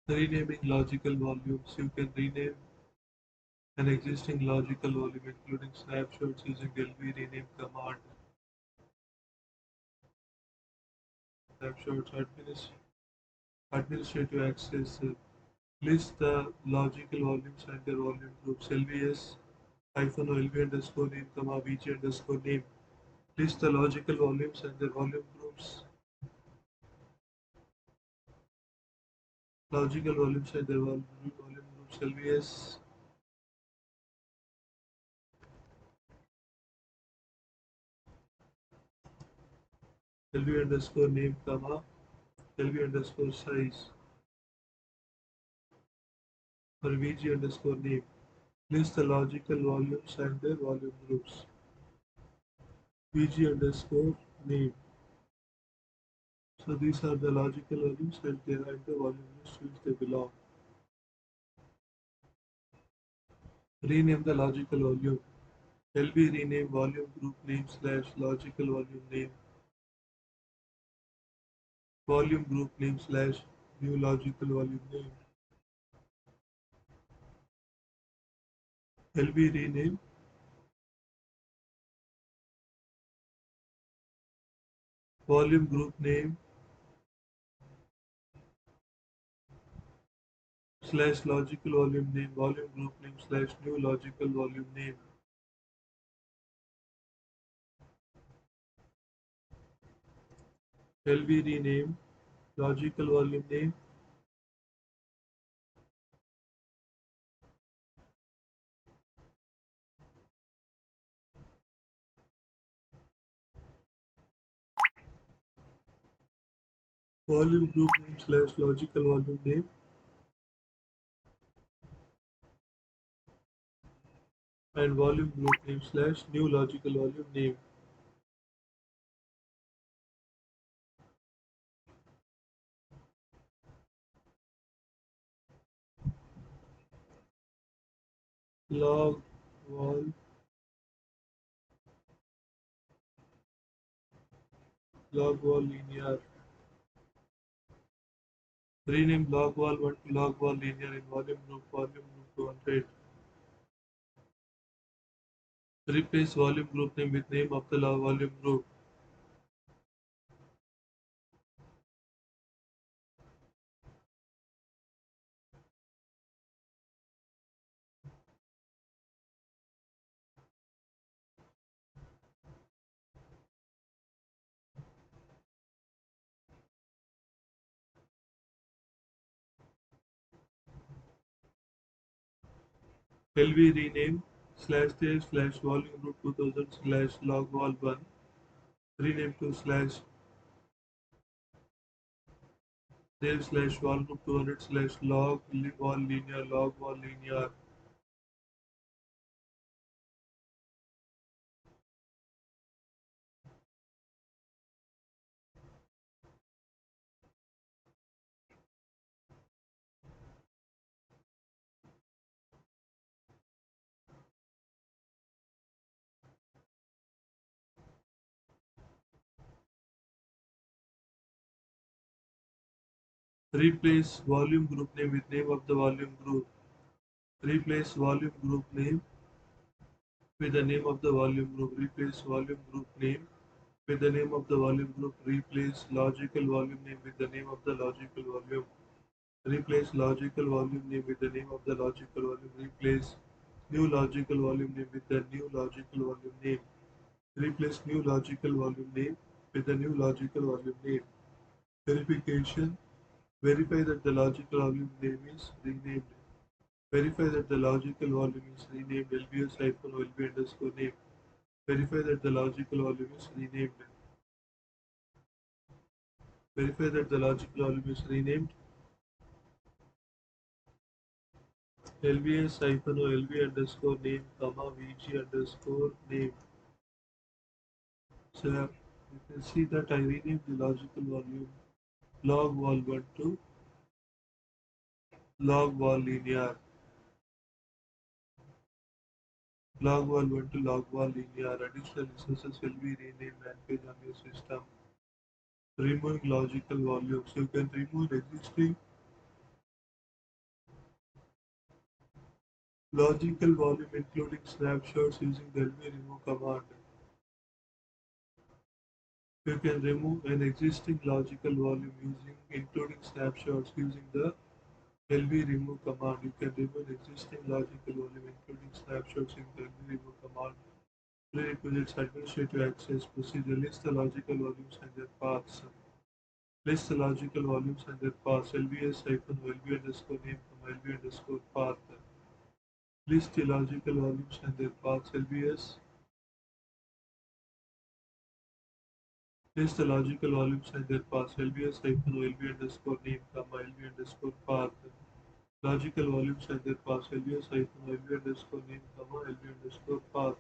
Renaming logical volumes. You can rename an existing logical volume including snapshots using LV rename command. Snapshots administrative access. List the logical volumes and their volume groups. LVS hyphen LV underscore name comma VG underscore name. List the logical volumes and their volume groups. Logical volumes and their volume groups. LV underscore name comma LV underscore size or VG underscore name. List the logical volumes and their volume groups. VG underscore name. So these are the logical volumes and they are the volume groups to which they belong. Rename the logical volume. LV rename volume group name slash logical volume name. Volume group name slash new logical volume name. LV rename volume group name slash logical volume name volume group name slash new logical volume name. LV rename logical volume name volume group name slash logical volume name and volume group name slash new logical volume name. Log wall linear. Rename log wall 1 to log wall linear in volume group 200. Replace volume group name with name of the volume group. LV rename slash day slash volume group 2000 slash log wall 1. Rename to slash day slash wall group 200 slash log wall linear. Replace volume group name with name of the volume group. Replace volume group name with the name of the volume group. Replace volume group name with the name of the volume group. Replace logical volume name with the name of the logical volume. Replace logical volume name with the name of the logical volume. Replace new logical volume name with the new logical volume name. Replace new logical volume name with the new logical volume name. Verification. Verify that the logical volume name is renamed. Verify that the logical volume is renamed LBS hyphen LB underscore name. Verify that the logical volume is renamed. Verify that the logical volume is renamed LBS hyphen LB underscore name comma VG underscore name. So you can see that I renamed the logical volume log wall 1 to log wall linear. Log wall 1 to log wall linear. Additional resources will be renamed and page on your system. Removing logical volumes. You can remove existing Logical volume including snapshots using the LV remove command. You can remove an existing logical volume using including snapshots using the LV remove command. You can remove an existing logical volume including snapshots in the LV remove command. Prerequisites administrative access procedure. List the logical volumes and their paths. List the logical volumes and their paths. LVS hyphen LV underscore name from LV underscore path. List the logical volumes and their paths. LVS. List the logical volumes and their paths. LVS hyphen LV underscore name comma LV underscore path. Logical volumes and their paths. LVS hyphen LV underscore name comma LV underscore path.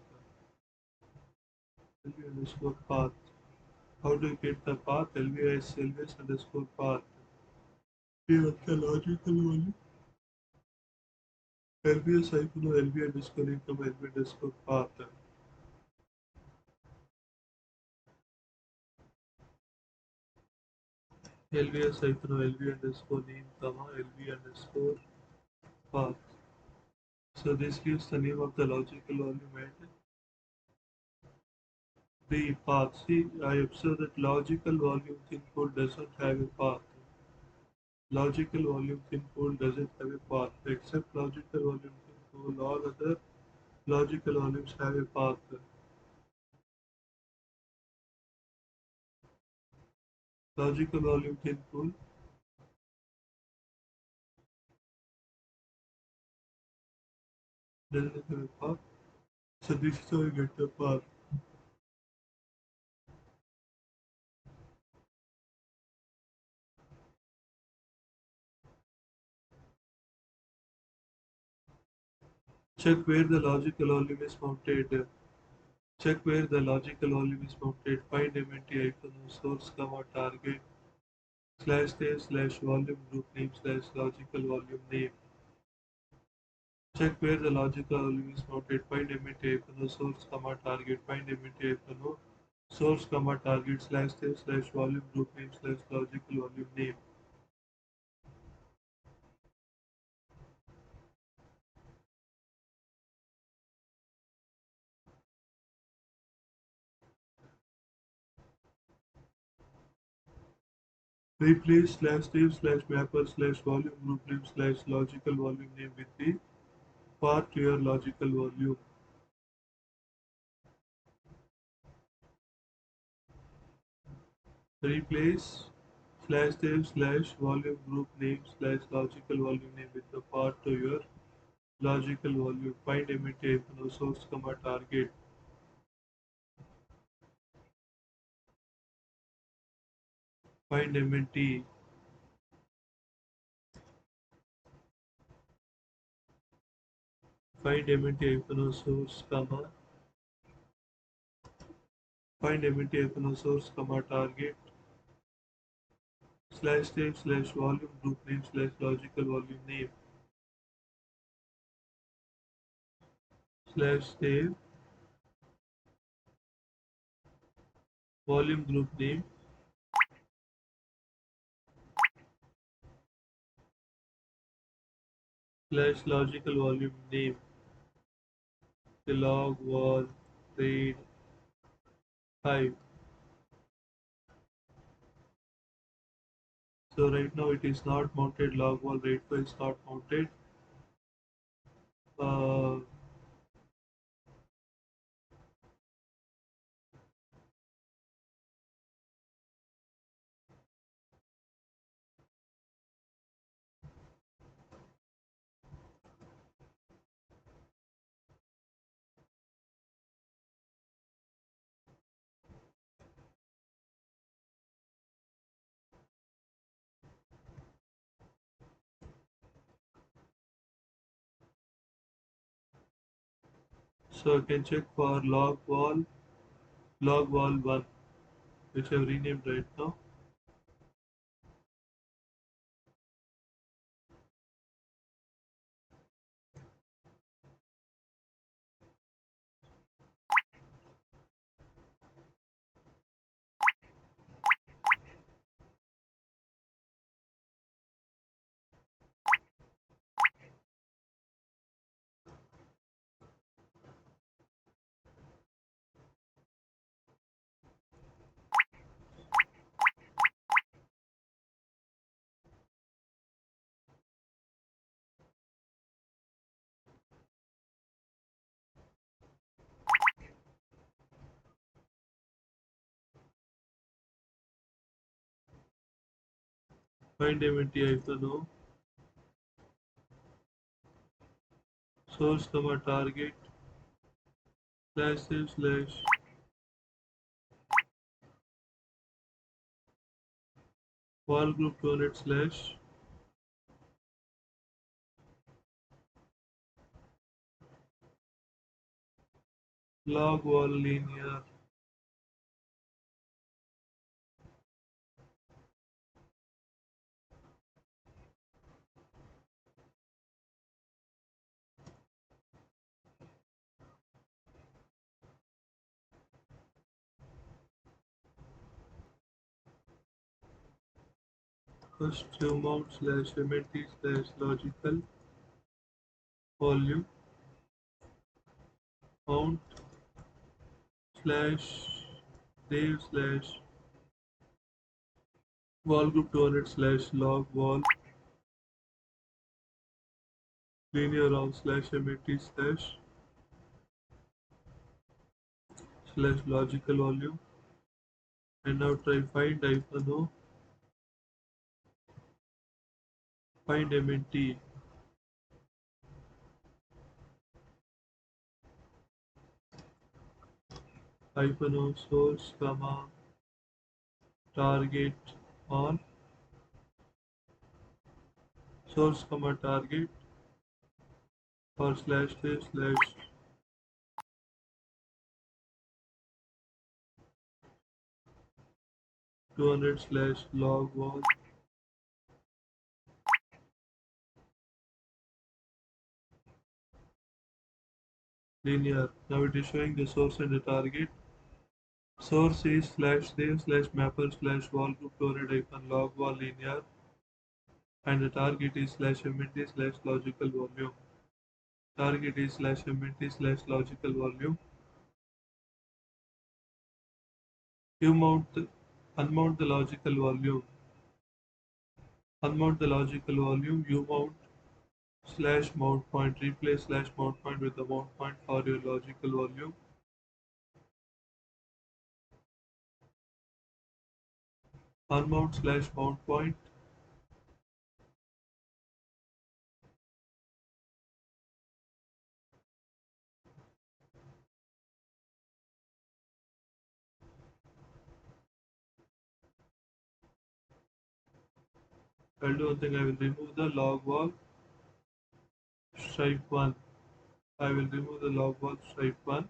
LV underscore path. How do you get the path? LVS underscore path. Here the logical volume. LVS hyphen LV underscore name comma LV underscore path. LVS hyphen LV underscore name comma LV underscore path. So this gives the name of the logical volume and the path. See, I observe that logical volume thin pool doesn't have a path. Logical volume thin pool doesn't have a path. Except logical volume thin pool, all other logical volumes have a path. Logical volume thin pool doesn't have a path. So this is how you get the path. Check where the logical volume is mounted. Check where the logical volume is mounted. Find MNT icon of source comma target slash save slash volume group name slash logical volume name. Check where the logical volume is mounted. Find MNT icon of source comma target. Find MNT icon of source comma target slash save slash volume group name slash logical volume name. Replace slash save slash mapper slash volume group name slash logical volume name with the path to your logical volume. Replace slash save slash volume group name slash logical volume name with the path to your logical volume. Find imitate no source comma target. Find MNT. Find MNT no source comma. Find MNT no source comma target slash save slash volume group name slash logical volume name slash save volume group name slash logical volume name. The log wall trade 5. So right now it is not mounted. Log wall rate 5 is not mounted. Uh, so I can check for log wall 1, which I have renamed right now. find MNT hyphen O, source comma target slash save slash wall group 200 slash log wall linear first mount slash MNT slash logical volume mount slash save slash wall group 200 slash log wall linear round slash MNT slash logical volume, and now try find hyphen O, find MNT hyphen O source comma target on source comma target or slash save slash 200 slash log wall linear. Now it is showing the source and the target. Source is slash save slash mapper slash wall group 200 hyphen log wall linear, and the target is slash MNT slash logical volume. Target is slash MNT slash logical volume. You unmount the logical volume. Unmount the logical volume. You mount slash mount point. Replace slash mount point with the mount point for your logical volume. Unmount slash mount point. I'll do one thing. I will remove the log wall stripe 1. I will remove the log wall stripe 1.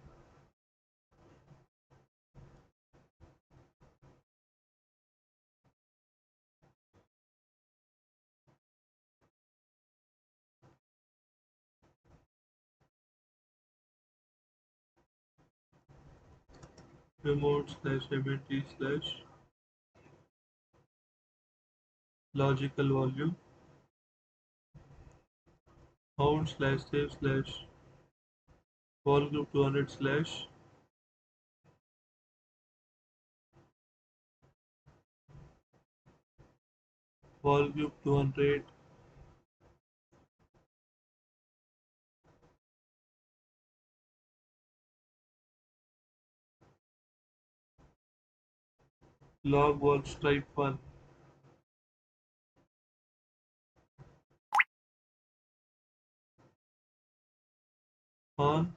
Remote slash MNT slash logical volume. Mount slash save slash wall group 200 slash wall group 200 log wall stripe 1 on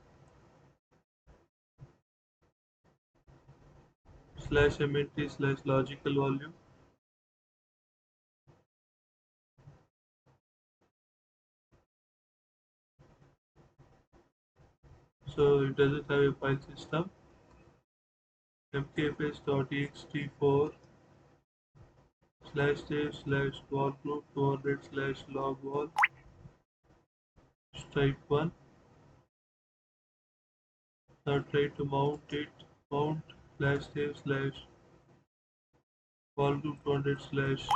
slash MNT slash logical volume. So it doesn't have a file system. mkfs.ext4 slash save slash wall group 200 slash log wall stripe 1. Now try to mount it. Mount slash save slash wall group 200 slash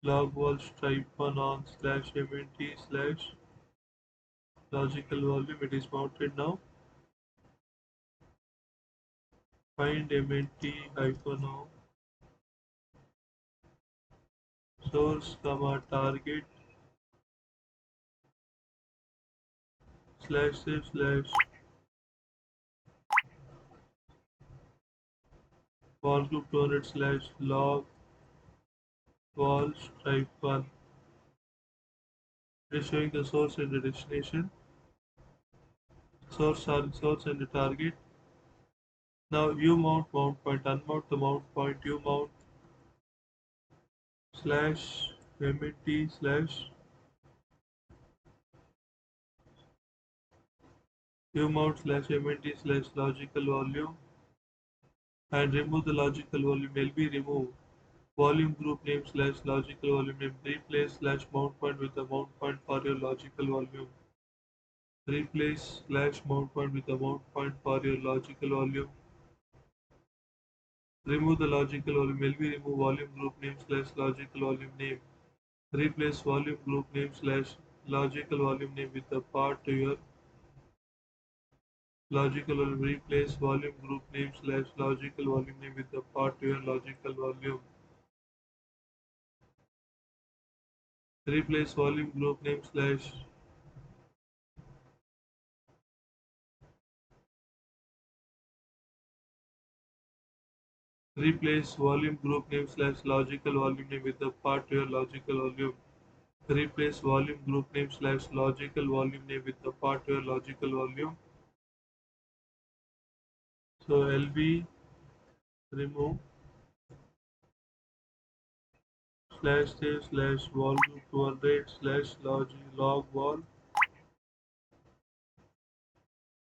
log wall stripe 1 on slash MNT slash logical volume. It is mounted now. Find MNT hyphen O source comma target slash save slash wall group 200 slash log wall stripe 1. It is showing the source and the destination. Source and the target. Now you mount point, unmount the mount point, you mount slash MNT slash you mount slash MNT slash logical volume and remove the logical volume. LB remove volume group name slash logical volume name. Replace slash mount point with the mount point for your logical volume. Replace slash mount point with the mount point for your logical volume. Remove the logical volume. LB remove volume group name slash logical volume name. Replace volume group name slash logical volume name with the part to your logical volume. Replace volume group name slash logical volume name with the part to your logical volume. Replace volume group name slash Replace volume group name slash logical volume name with the part to your logical volume. Replace volume group name slash logical volume name with the part to your logical volume. So LB remove slash save slash wall group 200 slash log wall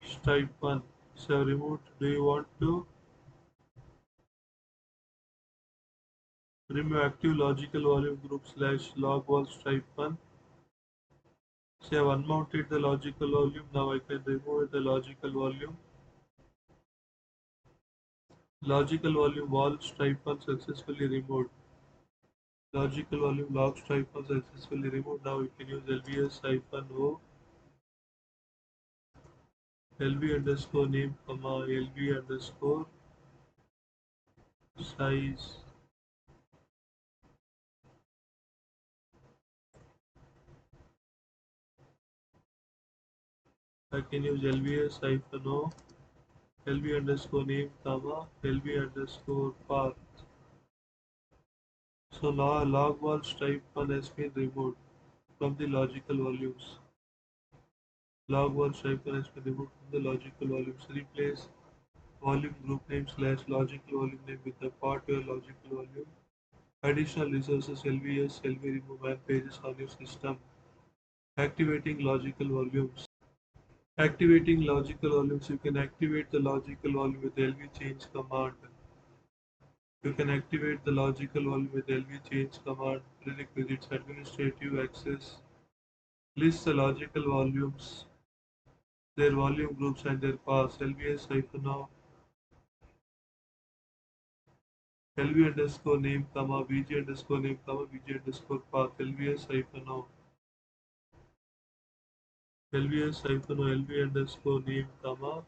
stripe 1. So removed. Do you want to remove active logical volume group slash log wall stripe 1? So I have unmounted the logical volume. Now I can remove the logical volume. Logical volume wall stripe 1 successfully removed. Logical volume log stripe 1 successfully removed. Now we can use LVS-O LV underscore name comma LV underscore size. I can use LVS-O LV underscore name comma LV underscore path. So now log wall stripe 1 has been removed from the logical volumes. Log wall stripe 1 has been removed from the logical volumes. Replace volume group name slash logical volume name with the part your logical volume. Additional resources LVS, LV remove and pages on your system. Activating logical volumes. Activating logical volumes. You can activate the logical volume with LV change command. You can activate the logical volume with LV change command. Prerequisites administrative access. List the logical volumes, their volume groups and their paths. LVS-O LV underscore name comma VG underscore name comma VG underscore path. LVS-O LVS-O LV underscore name comma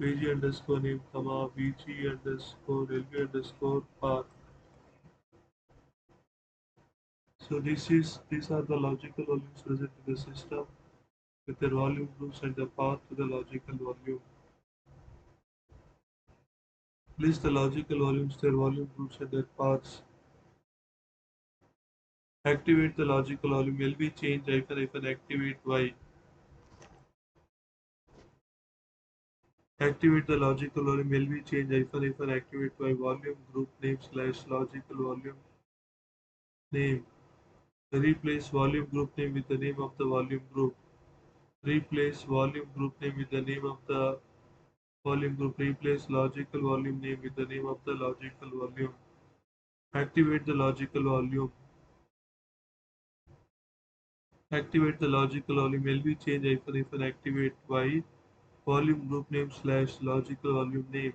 VG underscore name comma VG underscore LV underscore path. So these are the logical volumes present in the system with their volume groups and the path to the logical volume. List the logical volumes, their volume groups and their paths. Activate the logical volume. LV change hyphen activate Y. Activate the logical volume. LV change hyphen activate Y. Volume group name slash logical volume name. Replace volume group name with the name of the volume group. Replace volume group name with the name of the volume group. Replace logical volume name with the name of the logical volume. Activate the logical volume. Activate the logical volume. LV change hyphen activate Y. Volume group name slash logical volume name.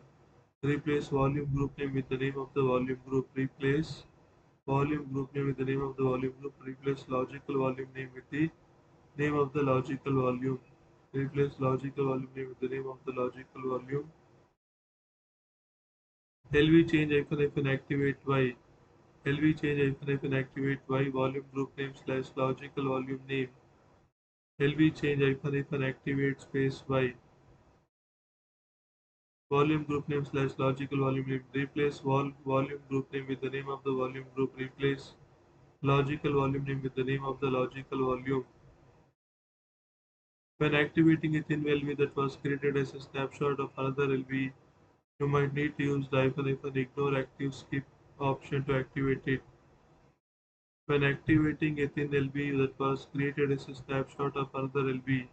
Replace volume group name with the name of the volume group. Replace volume group name with the name of the volume group. Replace logical volume name with the name of the logical volume. Replace logical volume name with the name of the logical volume. LV change activate Y. LV change activate Y. Volume group name slash logical volume name. LV change activate space Y. volume group name slash logical volume name. Replace volume group name with the name of the volume group. Replace logical volume name with the name of the logical volume. When activating a thin LV that was created as a snapshot of another LV, you might need to use the hyphen ignore active skip option to activate it. When activating a thin LV that was created as a snapshot of another LV,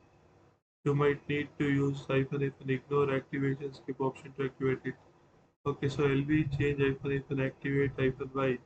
you might need to use hyphen ignore activation skip option to activate it. Okay, so LV change hyphen activate hyphen Y.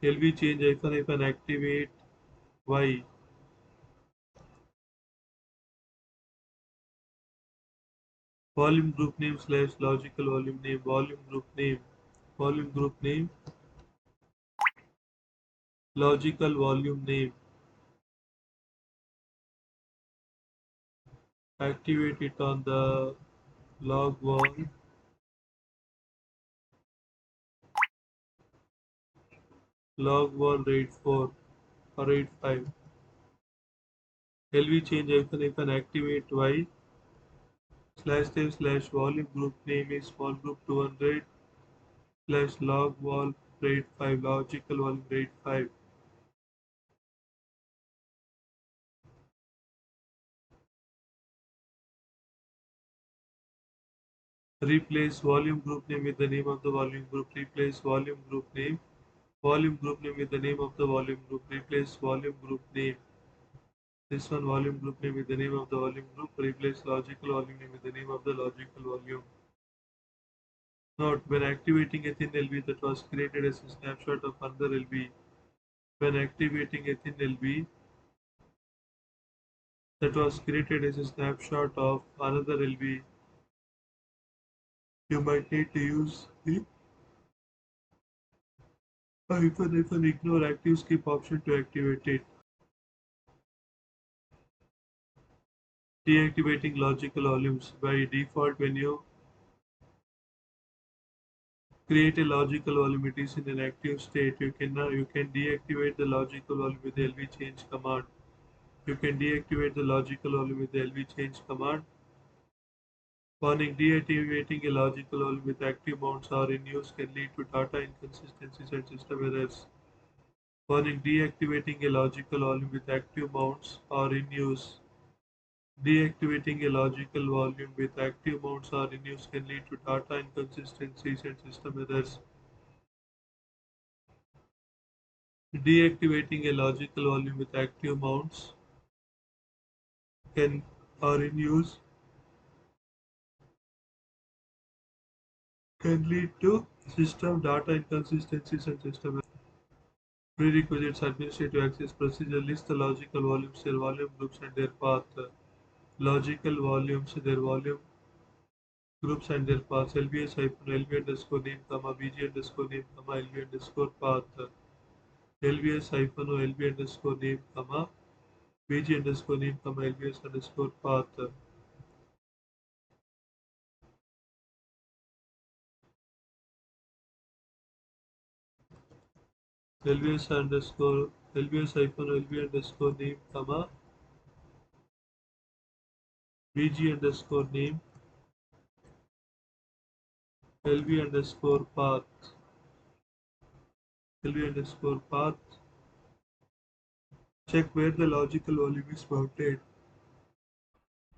LV change hyphen activate Y. Volume group name slash logical volume name. Volume group name. Volume group name. Logical volume name. Activate it on the log wall. Log wall rate 4 or rate 5. LV change hyphen activate Y slash save slash volume group name is small group 200 slash log wall rate 5 logical volume rate 5. Replace volume group name with the name of the volume group. Replace volume group name. Volume group name with the name of the volume group. Replace volume group name. This one volume group name with the name of the volume group. Replace logical volume name with the name of the logical volume. Note, when activating a thin LV that was created as a snapshot of another LV, when activating a thin LV that was created as a snapshot of another LV, you might need to use the hyphen ignore active skip option to activate it. Deactivating logical volumes. By default, when you create a logical volume, it is in an active state. You can deactivate the logical volume with the LV change command. You can deactivate the logical volume with the LV change command. Warning: deactivating a logical volume with active mounts or in use can lead to data inconsistencies and system errors. Warning: deactivating a logical volume with active mounts or in use. Deactivating a logical volume with active mounts or in use can lead to data inconsistencies and system errors. Deactivating a logical volume with active mounts can or in use can lead to system data inconsistencies and system errors. Prerequisites: administrative access procedure. List the logical volumes, their volume groups and their path. Logical volumes, their volume groups and their paths. LBS hyphen LB underscore name comma BG underscore name comma LB underscore path. LBS hyphen O LB underscore name comma BG underscore name comma LBS underscore path. LBS underscore LBS hyphen LB underscore name comma BG underscore name LB underscore path. LB underscore path. Check where the logical volume is mounted.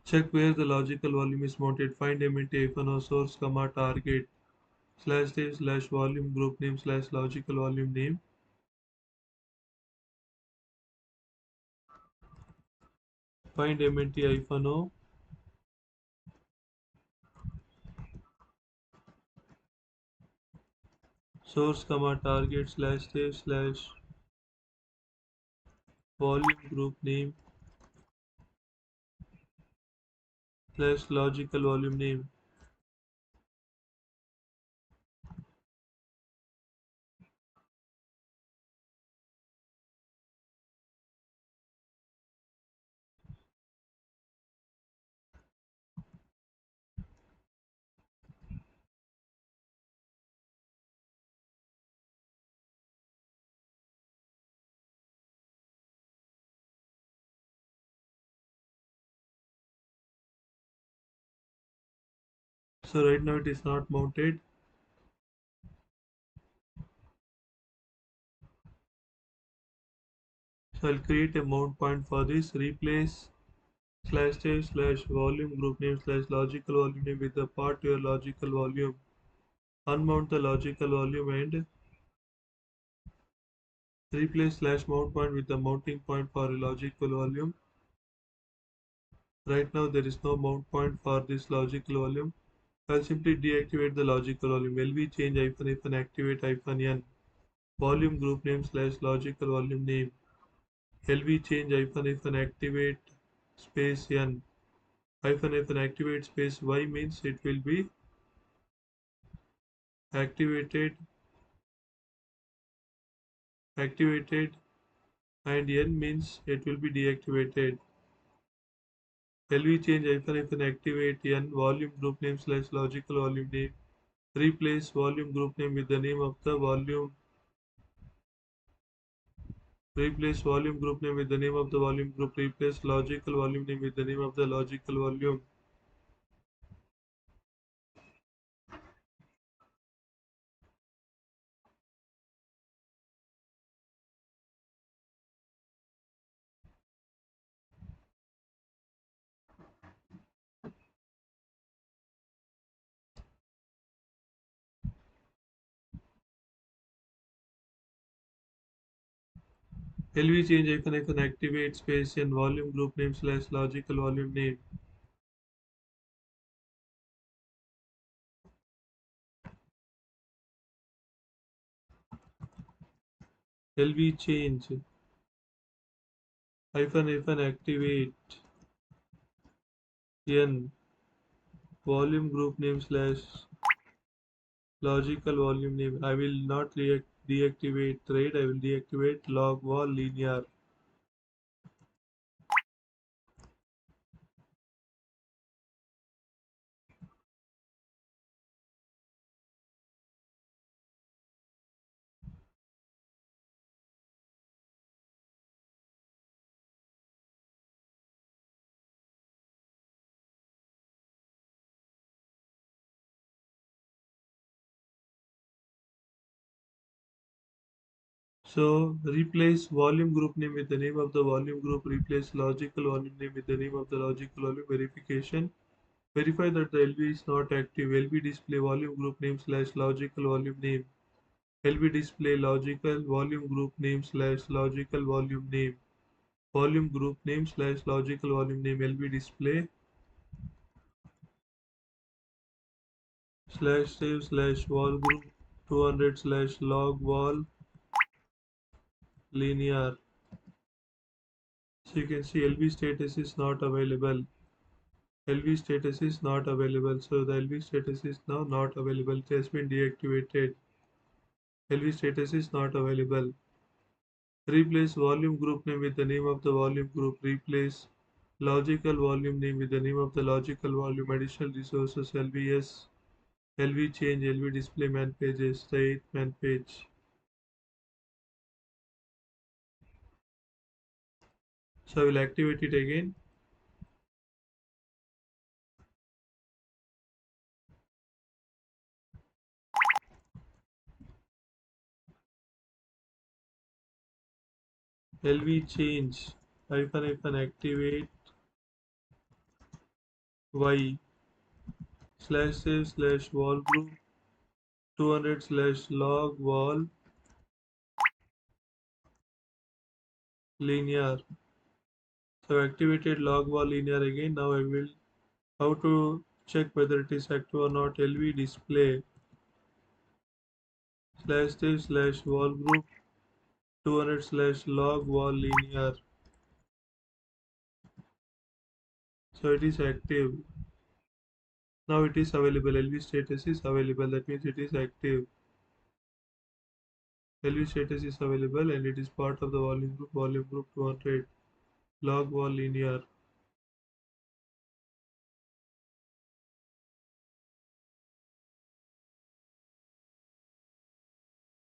Check where the logical volume is mounted. Find MNT hyphen O source comma target slash save slash volume group name slash logical volume name. Find MNT hyphen O source comma target slash save slash volume group name slash logical volume name. So right now it is not mounted. So I'll create a mount point for this. Replace slash save slash volume group name slash logical volume name with the part to your logical volume. Unmount the logical volume and replace slash mount point with the mounting point for a logical volume. Right now there is no mount point for this logical volume. I'll simply deactivate the logical volume. LV change hyphen activate hyphen n. Volume group name slash logical volume name. LV change hyphen activate space n. Hyphen activate space y means it will be activated and n means it will be deactivated. LV change hyphen activate n volume group name slash logical volume name. Replace volume group name with the name of the volume. Replace volume group name with the name of the volume group. Replace logical volume name with the name of the logical volume. LV change hyphen activate space and volume group name slash logical volume name. LV change hyphen activate n volume group name slash logical volume name. I will not deactivate trade. I will deactivate log wall linear. So replace volume group name with the name of the volume group. Replace logical volume name with the name of the logical volume. Verification. Verify that the LV is not active. LV display volume group name slash logical volume name. LV display logical volume group name slash logical volume name. Volume group name slash logical volume name. LV display slash save slash wall group 200 slash log wall linear. So you can see LV status is not available. LV status is not available. So the LV status is now not available. It has been deactivated. LV status is not available. Replace volume group name with the name of the volume group. Replace logical volume name with the name of the logical volume. Additional resources LVS. LV change LV display man pages. The 8th man page. So I will activate it again. LV change activate Y slash save slash wall group 200 slash log wall linear. So activated log wall linear again. Now I will how to check whether it is active or not. LV display slash save slash wall group 200 slash log wall linear. So it is active. Now it is available. LV status is available. That means it is active. LV status is available and it is part of the volume group 200 log wall linear.